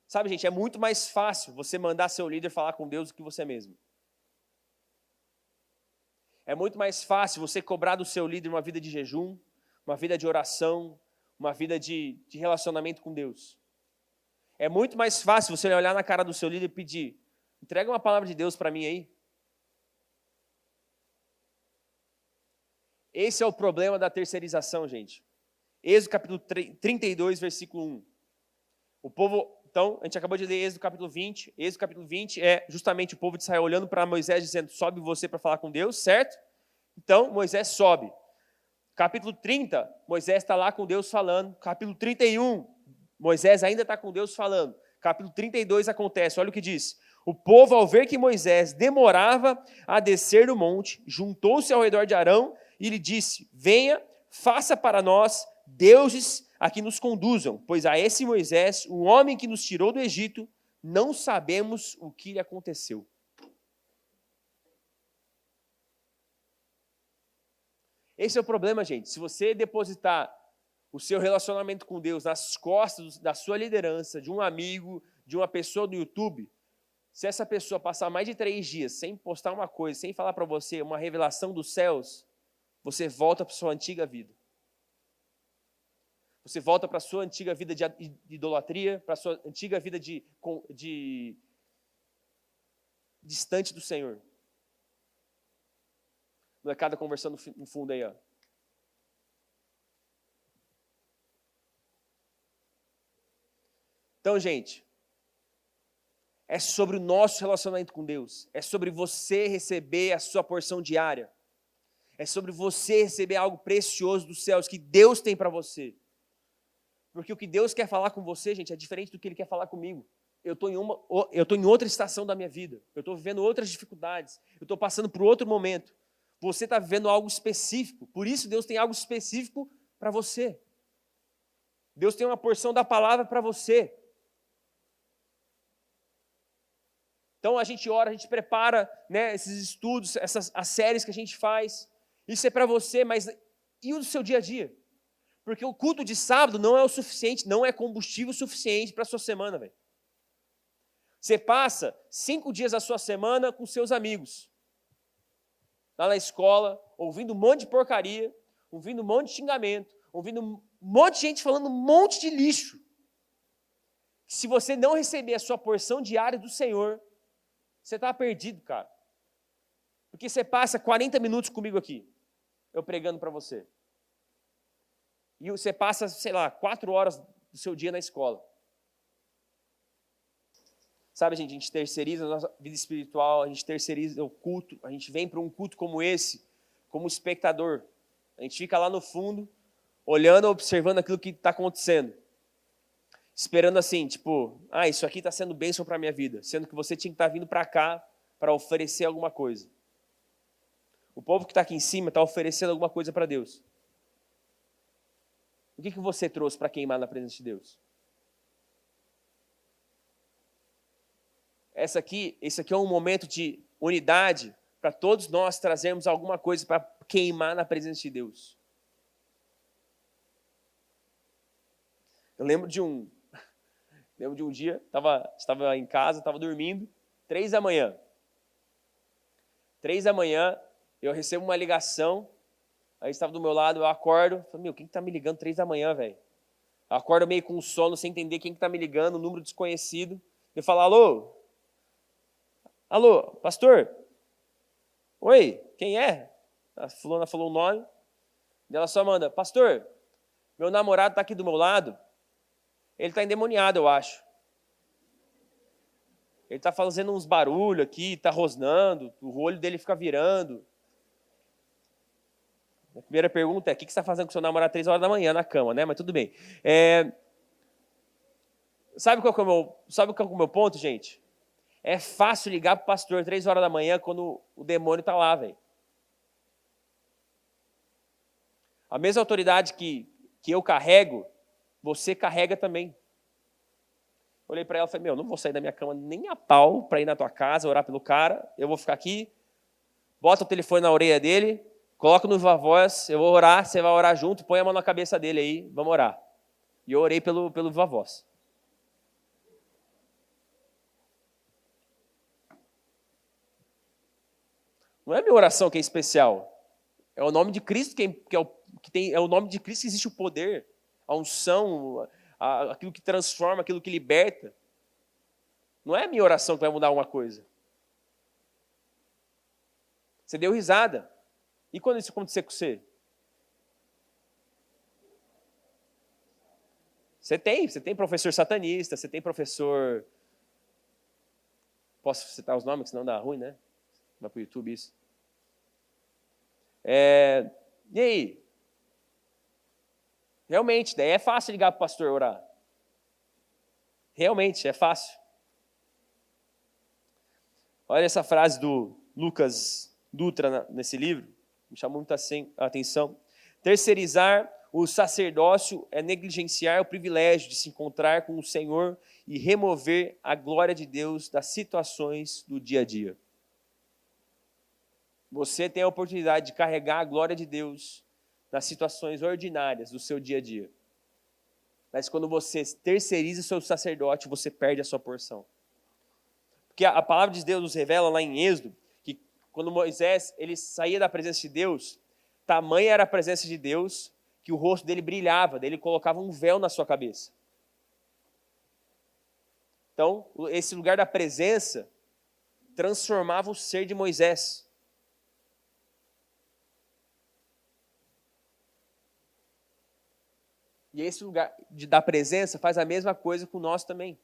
Sabe, gente, é muito mais fácil você mandar seu líder falar com Deus do que você mesmo. É muito mais fácil você cobrar do seu líder uma vida de jejum, uma vida de oração, uma vida de relacionamento com Deus. É muito mais fácil você olhar na cara do seu líder e pedir, entrega uma palavra de Deus para mim aí. Esse é o problema da terceirização, gente. Êxodo capítulo 32, versículo 1. O povo... Então, a gente acabou de ler Êxodo capítulo 20. Êxodo capítulo 20 é justamente o povo de Israel olhando para Moisés dizendo, sobe você para falar com Deus, certo? Então, Moisés sobe. Capítulo 30, Moisés está lá com Deus falando. Capítulo 31, Moisés ainda está com Deus falando. Capítulo 32 acontece, olha o que diz. O povo, ao ver que Moisés demorava a descer o monte, juntou-se ao redor de Arão e lhe disse, venha, faça para nós deuses a que nos conduzam, pois a esse Moisés, o homem que nos tirou do Egito, não sabemos o que lhe aconteceu. Esse é o problema, gente. Se você depositar o seu relacionamento com Deus nas costas da sua liderança, de um amigo, de uma pessoa do YouTube, se essa pessoa passar mais de 3 dias sem postar uma coisa, sem falar para você uma revelação dos céus, você volta para a sua antiga vida. Você volta para a sua antiga vida de idolatria, para a sua antiga vida de distante do Senhor. Molecada conversando no fundo aí, ó. Então, gente, é sobre o nosso relacionamento com Deus. É sobre você receber a sua porção diária. É sobre você receber algo precioso dos céus que Deus tem para você. Porque o que Deus quer falar com você, gente, é diferente do que Ele quer falar comigo. Eu estou em outra estação da minha vida. Eu estou vivendo outras dificuldades. Eu estou passando por outro momento. Você está vivendo algo específico. Por isso Deus tem algo específico para você. Deus tem uma porção da palavra para você. Então a gente ora, a gente prepara, né, esses estudos, as séries que a gente faz. Isso é para você, mas e o seu dia a dia? Porque o culto de sábado não é o suficiente, não é combustível suficiente para a sua semana, velho. Você passa 5 dias da sua semana com seus amigos. Lá na escola, ouvindo um monte de porcaria, ouvindo um monte de xingamento, ouvindo um monte de gente falando um monte de lixo. Se você não receber a sua porção diária do Senhor, você está perdido, cara. Porque você passa 40 minutos comigo aqui, eu pregando para você. E você passa, sei lá, 4 horas do seu dia na escola. Sabe, gente, a gente terceiriza a nossa vida espiritual, a gente terceiriza o culto, a gente vem para um culto como esse, como espectador. A gente fica lá no fundo, olhando, observando aquilo que está acontecendo. Esperando assim, tipo, isso aqui está sendo bênção para a minha vida. Sendo que você tinha que estar vindo para cá para oferecer alguma coisa. O povo que está aqui em cima está oferecendo alguma coisa para Deus. O que você trouxe para queimar na presença de Deus? Esse aqui é um momento de unidade para todos nós trazermos alguma coisa para queimar na presença de Deus. Eu lembro de um dia, estava em casa, estava dormindo, 3 da manhã. 3 da manhã, eu recebo uma ligação, aí estava do meu lado, eu acordo, falei, quem que tá me ligando 3 da manhã, velho? Eu acordo meio com sono, sem entender quem que tá me ligando, um número desconhecido. Eu falo, alô, pastor? Oi, quem é? A fulana falou o nome. E ela só manda, pastor, meu namorado está aqui do meu lado, ele está endemoniado, eu acho. Ele está fazendo uns barulhos aqui, está rosnando, o olho dele fica virando. A primeira pergunta é, o que você está fazendo com seu namorado 3 horas da manhã na cama, né? Mas tudo bem. Sabe qual é o meu ponto, gente? É fácil ligar para o pastor 3 horas da manhã quando o demônio está lá, velho. A mesma autoridade que eu carrego, você carrega também. Olhei para ela e falei, não vou sair da minha cama nem a pau para ir na tua casa, orar pelo cara. Eu vou ficar aqui, bota o telefone na orelha dele, coloca no Viva Voz, eu vou orar, você vai orar junto, põe a mão na cabeça dele aí, vamos orar. E eu orei pelo Viva Voz. Não é a minha oração que é especial. É o nome de Cristo é o nome de Cristo que existe o poder, a unção, aquilo que transforma, aquilo que liberta. Não é a minha oração que vai mudar alguma coisa. Você deu risada. E quando isso acontecer com você? Você tem professor satanista, você tem professor... Posso citar os nomes, senão dá ruim, né? Vai para o YouTube isso. E aí? Realmente, daí é fácil ligar para o pastor orar. Realmente, é fácil. Olha essa frase do Lucas Dutra nesse livro, me chamou muita atenção. Terceirizar o sacerdócio é negligenciar o privilégio de se encontrar com o Senhor e remover a glória de Deus das situações do dia a dia. Você tem a oportunidade de carregar a glória de Deus nas situações ordinárias do seu dia a dia. Mas quando você terceiriza o seu sacerdote, você perde a sua porção. Porque a palavra de Deus nos revela lá em Êxodo, que quando Moisés ele saía da presença de Deus, tamanha era a presença de Deus, que o rosto dele brilhava, daí ele colocava um véu na sua cabeça. Então, esse lugar da presença transformava o ser de Moisés. E esse lugar da presença faz a mesma coisa com nós também.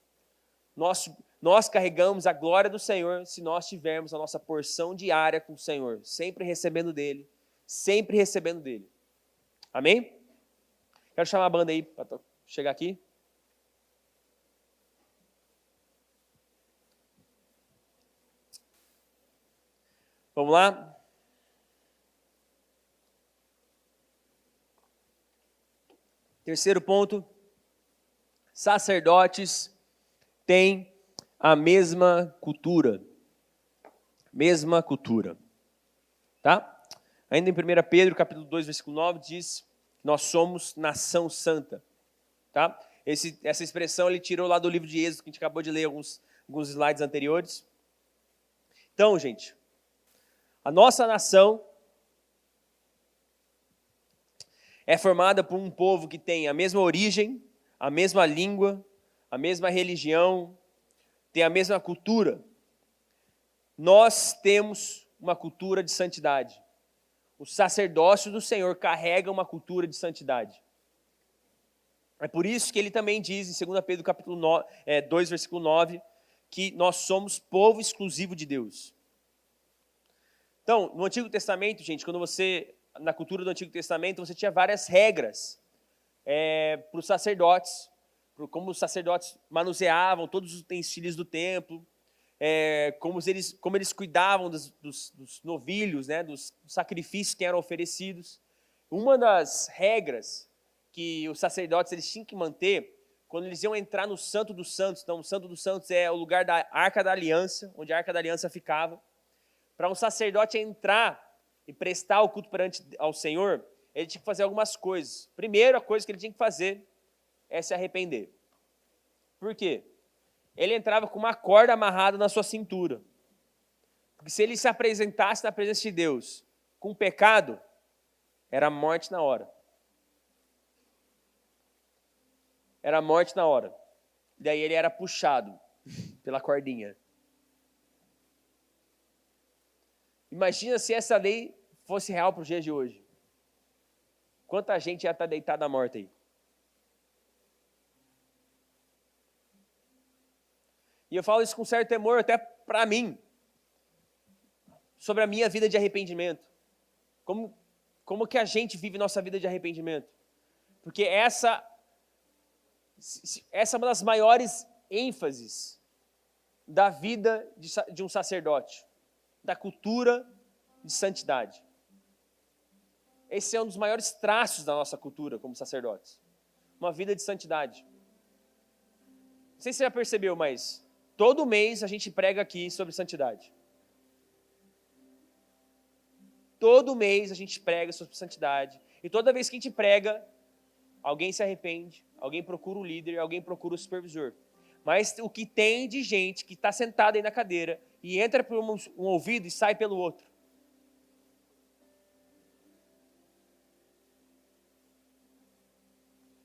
Nós carregamos a glória do Senhor se nós tivermos a nossa porção diária com o Senhor, sempre recebendo dele, sempre recebendo dele. Amém? Quero chamar a banda aí para chegar aqui. Vamos lá? Terceiro ponto, sacerdotes têm a mesma cultura. Mesma cultura. Tá? Ainda em 1 Pedro, capítulo 2, versículo 9, diz que nós somos nação santa. Tá? Essa expressão ele tirou lá do livro de Êxodo, que a gente acabou de ler alguns slides anteriores. Então, gente, a nossa nação é formada por um povo que tem a mesma origem, a mesma língua, a mesma religião, tem a mesma cultura. Nós temos uma cultura de santidade. O sacerdócio do Senhor carrega uma cultura de santidade. É por isso que ele também diz em 2 Pedro capítulo 2, versículo 9, que nós somos povo exclusivo de Deus. Então, no Antigo Testamento, gente, na cultura do Antigo Testamento, você tinha várias regras para os sacerdotes, como os sacerdotes manuseavam todos os utensílios do templo, como eles cuidavam dos novilhos, né, dos sacrifícios que eram oferecidos. Uma das regras que os sacerdotes eles tinham que manter, quando eles iam entrar no Santo dos Santos, então o Santo dos Santos é o lugar da Arca da Aliança, onde a Arca da Aliança ficava, para um sacerdote entrar e prestar o culto perante ao Senhor, ele tinha que fazer algumas coisas. Primeiro, a coisa que ele tinha que fazer é se arrepender. Por quê? Ele entrava com uma corda amarrada na sua cintura. Porque se ele se apresentasse na presença de Deus com pecado, era morte na hora. Era morte na hora. Daí ele era puxado pela cordinha. Imagina se essa lei fosse real para os dias de hoje. Quanta gente ia estar deitada à morte aí. E eu falo isso com certo temor até para mim. Sobre a minha vida de arrependimento. Como que a gente vive nossa vida de arrependimento? Porque essa é uma das maiores ênfases da vida de um sacerdote. Da cultura de santidade. Esse é um dos maiores traços da nossa cultura como sacerdotes. Uma vida de santidade. Não sei se você já percebeu, mas todo mês a gente prega aqui sobre santidade. Todo mês a gente prega sobre santidade. E toda vez que a gente prega, alguém se arrepende, alguém procura o líder, alguém procura o supervisor. Mas o que tem de gente que está sentada aí na cadeira e entra por um ouvido e sai pelo outro.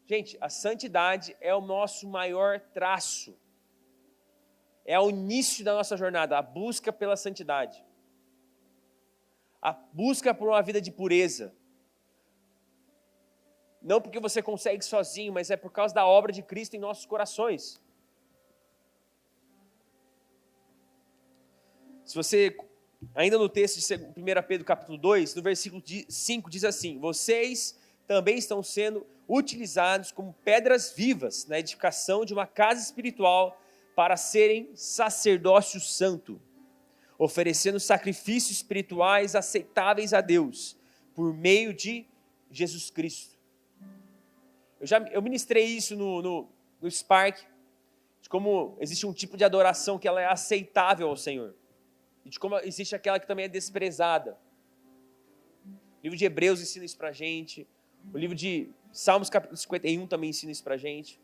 Gente, a santidade é o nosso maior traço. É o início da nossa jornada, a busca pela santidade. A busca por uma vida de pureza. Não porque você consegue sozinho, mas é por causa da obra de Cristo em nossos corações. Se você, ainda no texto de 1 Pedro capítulo 2, no versículo 5 diz assim: vocês também estão sendo utilizados como pedras vivas na edificação de uma casa espiritual para serem sacerdócio santo, oferecendo sacrifícios espirituais aceitáveis a Deus, por meio de Jesus Cristo. Eu ministrei isso no Spark, de como existe um tipo de adoração que ela é aceitável ao Senhor, e de como existe aquela que também é desprezada. O livro de Hebreus ensina isso pra gente, o livro de Salmos capítulo 51 também ensina isso pra gente.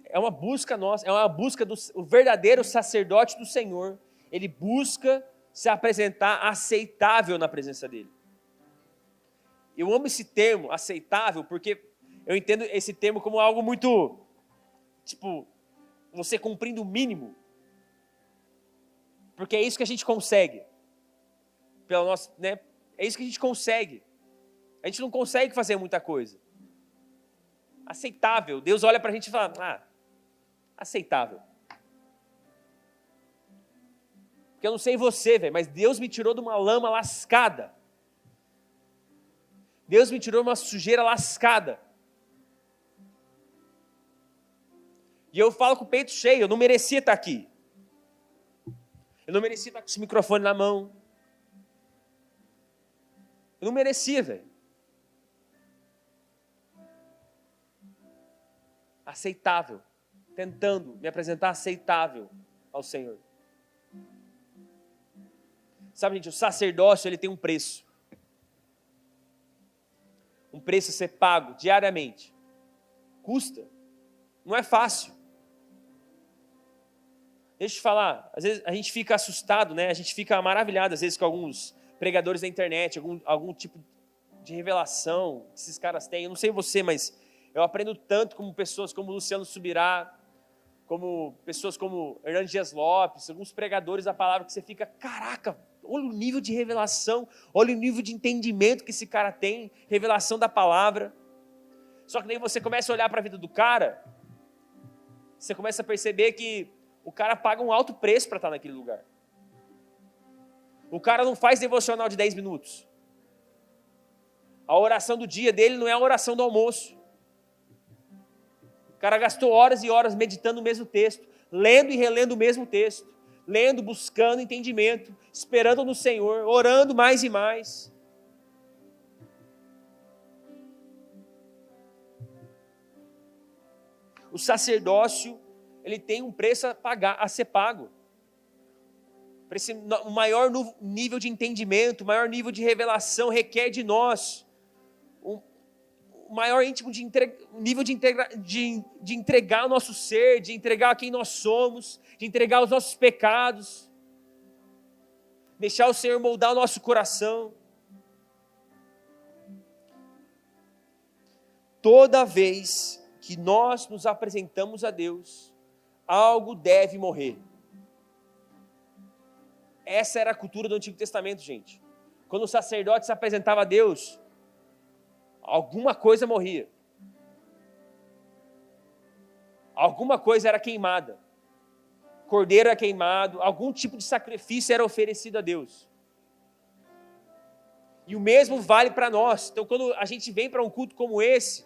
É uma busca nossa, é uma busca o verdadeiro sacerdote do Senhor. Ele busca se apresentar aceitável na presença dele. Eu amo esse termo, aceitável, porque eu entendo esse termo como algo muito, você cumprindo o mínimo. Porque é isso que a gente consegue. É isso que a gente consegue. A gente não consegue fazer muita coisa. Aceitável. Deus olha pra gente e fala, aceitável. Porque eu não sei você, velho, mas Deus me tirou de uma lama lascada. Deus me tirou de uma sujeira lascada. E eu falo com o peito cheio, eu não merecia estar aqui. Eu não merecia estar com esse microfone na mão. Eu não merecia, velho. Aceitável. Tentando me apresentar aceitável ao Senhor. Sabe, gente, o sacerdócio, ele tem um preço. Um preço a ser pago diariamente. Custa. Não é fácil. Deixa eu te falar, às vezes a gente fica assustado, né? A gente fica maravilhado, às vezes, com alguns pregadores da internet, algum tipo de revelação que esses caras têm. Eu não sei você, mas eu aprendo tanto com pessoas como Luciano Subirá, como pessoas como Hernando Dias Lopes, alguns pregadores da palavra que você fica, caraca, olha o nível de revelação, olha o nível de entendimento que esse cara tem, revelação da palavra. Só que daí você começa a olhar para a vida do cara, você começa a perceber que o cara paga um alto preço para estar naquele lugar. O cara não faz devocional de 10 minutos. A oração do dia dele não é a oração do almoço. O cara gastou horas e horas meditando o mesmo texto, lendo e relendo o mesmo texto, lendo, buscando entendimento, esperando no Senhor, orando mais e mais. O sacerdócio, ele tem um preço a ser pago. Para esse maior nível de entendimento, maior nível de revelação requer de nós o maior íntimo nível de entregar o nosso ser, de entregar quem nós somos, de entregar os nossos pecados, deixar o Senhor moldar o nosso coração. Toda vez que nós nos apresentamos a Deus, algo deve morrer. Essa era a cultura do Antigo Testamento, gente. Quando o sacerdote se apresentava a Deus, alguma coisa morria. Alguma coisa era queimada. Cordeiro era queimado, algum tipo de sacrifício era oferecido a Deus. E o mesmo vale para nós. Então, quando a gente vem para um culto como esse,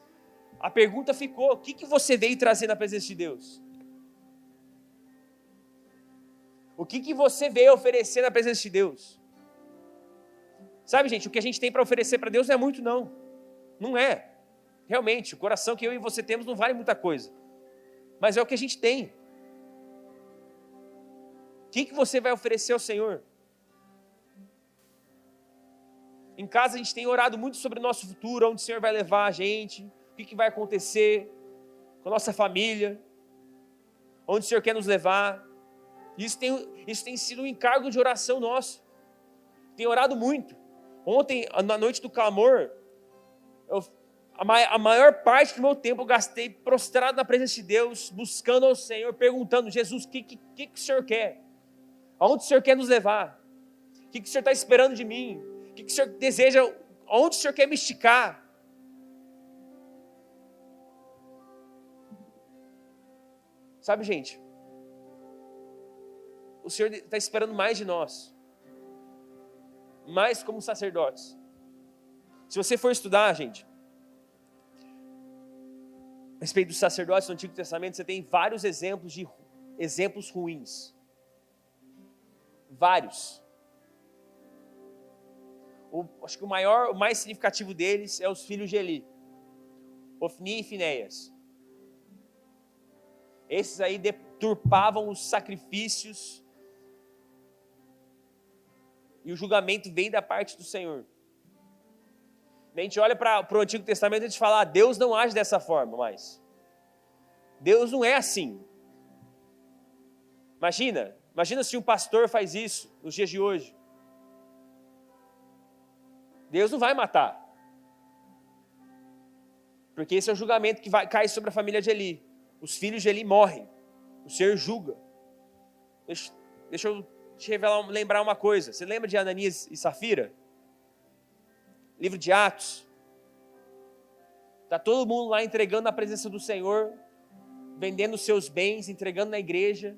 a pergunta ficou: o que você veio trazer na presença de Deus? O que você veio oferecer na presença de Deus? Sabe, gente, o que a gente tem para oferecer para Deus não é muito, não. Não é. Realmente, o coração que eu e você temos não vale muita coisa. Mas é o que a gente tem. O que você vai oferecer ao Senhor? Em casa a gente tem orado muito sobre o nosso futuro, onde o Senhor vai levar a gente, o que vai acontecer com a nossa família, onde o Senhor quer nos levar. Isso tem sido um encargo de oração nosso. Tenho orado muito. Ontem, na noite do clamor, a maior parte do meu tempo eu gastei prostrado na presença de Deus, buscando ao Senhor, perguntando: Jesus, o que o Senhor quer? Aonde o Senhor quer nos levar? O que o Senhor está esperando de mim? O que o Senhor deseja? Aonde o Senhor quer me esticar? Sabe, gente, o Senhor está esperando mais de nós. Mais como sacerdotes. Se você for estudar, gente, a respeito dos sacerdotes do Antigo Testamento, você tem vários exemplos ruins. Vários. Acho que o mais significativo deles é os filhos de Eli, Ofni e Finéias. Esses aí deturpavam os sacrifícios e o julgamento vem da parte do Senhor. A gente olha para o Antigo Testamento e a gente fala: Deus não age dessa forma mais. Deus não é assim. Imagina se um pastor faz isso nos dias de hoje. Deus não vai matar. Porque esse é o julgamento que cai sobre a família de Eli. Os filhos de Eli morrem. O Senhor julga. Deixa eu te lembrar uma coisa. Você lembra de Ananias e Safira? Livro de Atos. Está todo mundo lá entregando na presença do Senhor, vendendo os seus bens, entregando na igreja.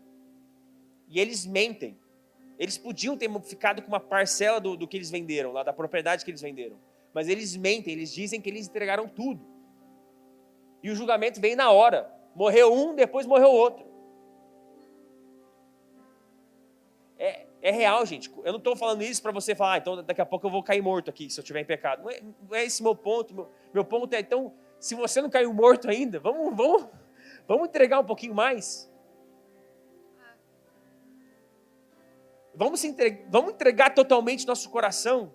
E eles mentem. Eles podiam ter ficado com uma parcela do que eles venderam, lá da propriedade que eles venderam. Mas eles mentem, eles dizem que eles entregaram tudo. E o julgamento veio na hora. Morreu um, depois morreu outro. É real, gente. Eu não estou falando isso para você falar: então daqui a pouco eu vou cair morto aqui, se eu estiver em pecado. Não é esse meu ponto. Meu ponto é: então, se você não caiu morto ainda, vamos entregar um pouquinho mais. Vamos entregar totalmente nosso coração.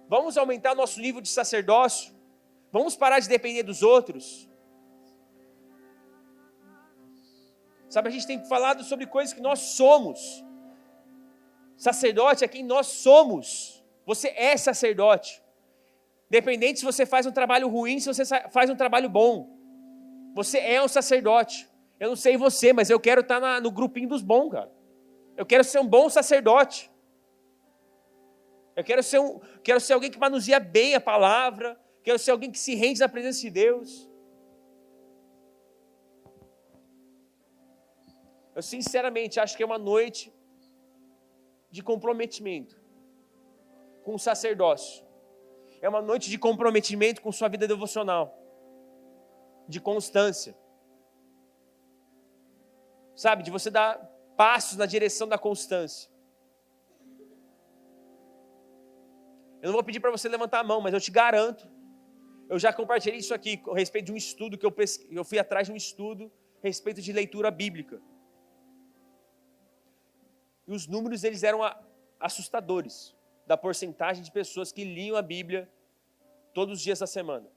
Vamos aumentar nosso nível de sacerdócio. Vamos parar de depender dos outros. Sabe, a gente tem falado sobre coisas que nós somos. Sacerdote é quem nós somos. Você é sacerdote. Independente se você faz um trabalho ruim, se você faz um trabalho bom. Você é um sacerdote. Eu não sei você, mas eu quero estar no grupinho dos bons, cara. Eu quero ser um bom sacerdote. Eu quero ser alguém que manuseia bem a palavra. Quero ser alguém que se rende na presença de Deus. Eu sinceramente acho que é uma noite de comprometimento com o sacerdócio. É uma noite de comprometimento com sua vida devocional. De constância. Sabe, de você dar passos na direção da constância. Eu não vou pedir para você levantar a mão, mas eu te garanto. Eu já compartilhei isso aqui a respeito de um estudo que eu fui atrás de um estudo a respeito de leitura bíblica. E os números eles eram assustadores da porcentagem de pessoas que liam a Bíblia todos os dias da semana.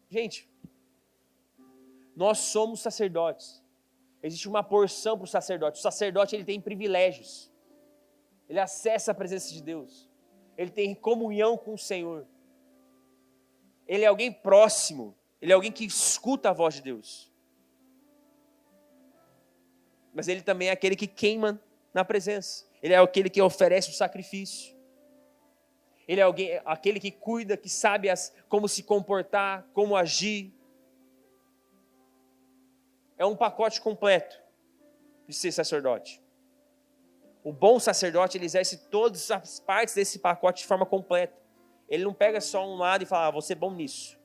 Gente, nós somos sacerdotes. Existe uma porção para o sacerdote. O sacerdote ele tem privilégios. Ele acessa a presença de Deus. Ele tem comunhão com o Senhor. Ele é alguém próximo. Ele é alguém que escuta a voz de Deus. Mas ele também é aquele que queima na presença. Ele é aquele que oferece o sacrifício. Ele é aquele que cuida, que sabe como se comportar, como agir. É um pacote completo de ser sacerdote. O bom sacerdote, ele exerce todas as partes desse pacote de forma completa. Ele não pega só um lado e fala: vou ser bom nisso.